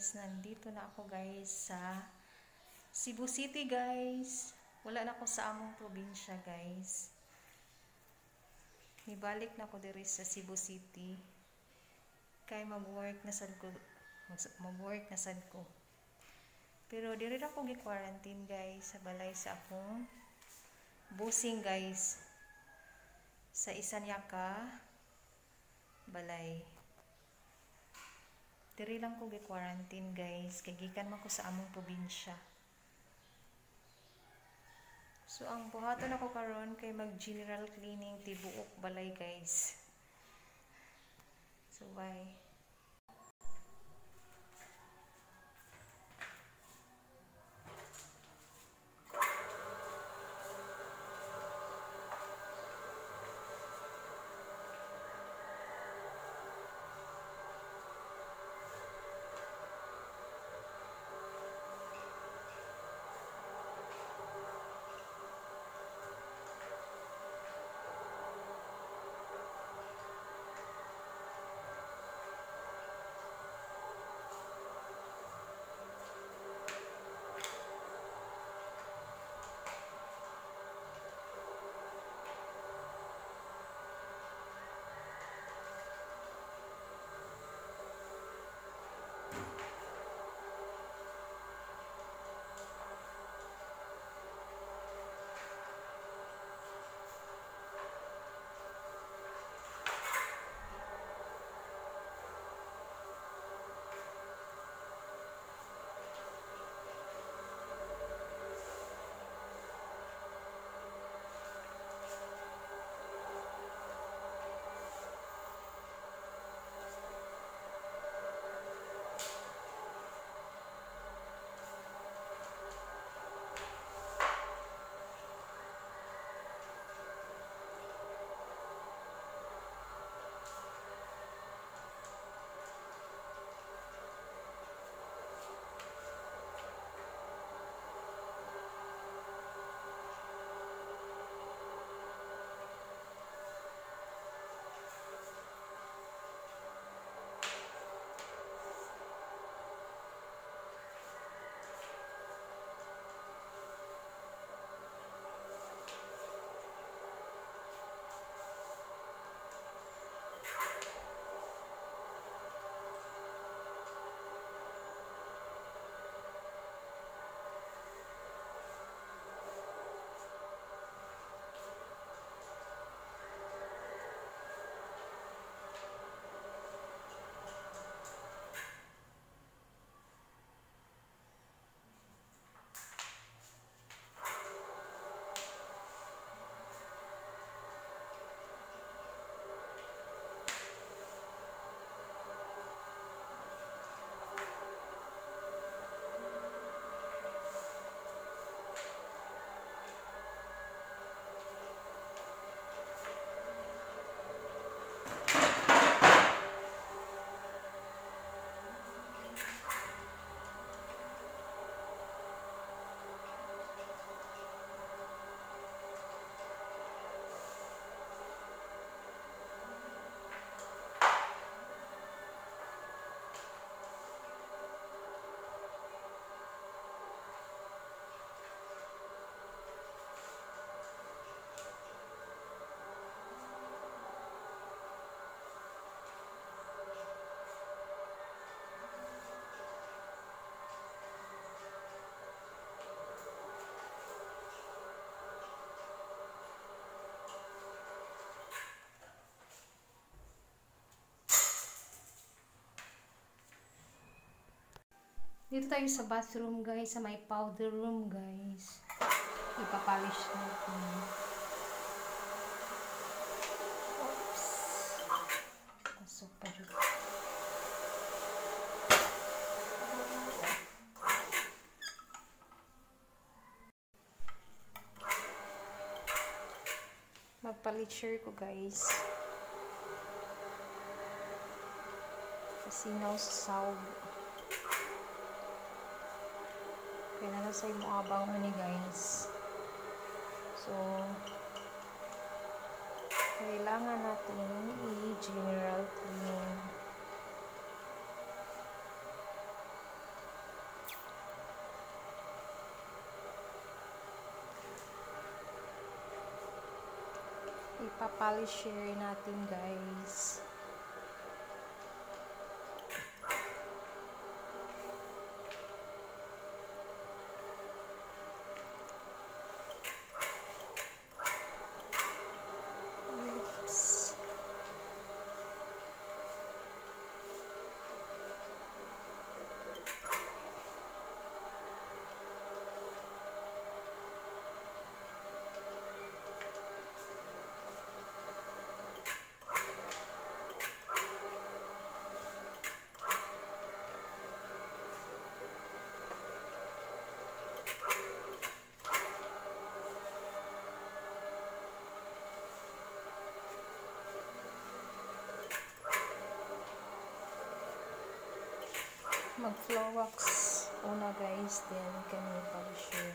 guys, nandito na ako guys sa Cebu City guys. Wala na ako sa among probinsya guys. Nibalik na ako diri sa Cebu City. Kay mag-work na sad ko. Pero diri na ako gi-quarantine guys sa balay sa akong busing guys. Sa Isanyaka balay. Diri lang ko gi-quarantine guys, kay gikan man ko sa among probinsya. So ang buhaton ako karon kay mag-general cleaning tibuok balay guys. So bye. Dito tayo sa bathroom guys, sa may powder room guys. Ipapolish natin. Oops. Pasok pa dito. Magpalitcher ko guys. Kasinaw sa sahog. Kaya na sa imo abang ni guys. So, kailangan natin i-general clean. Papolisher natin guys. Mag-floor wax una guys, then kami polisher.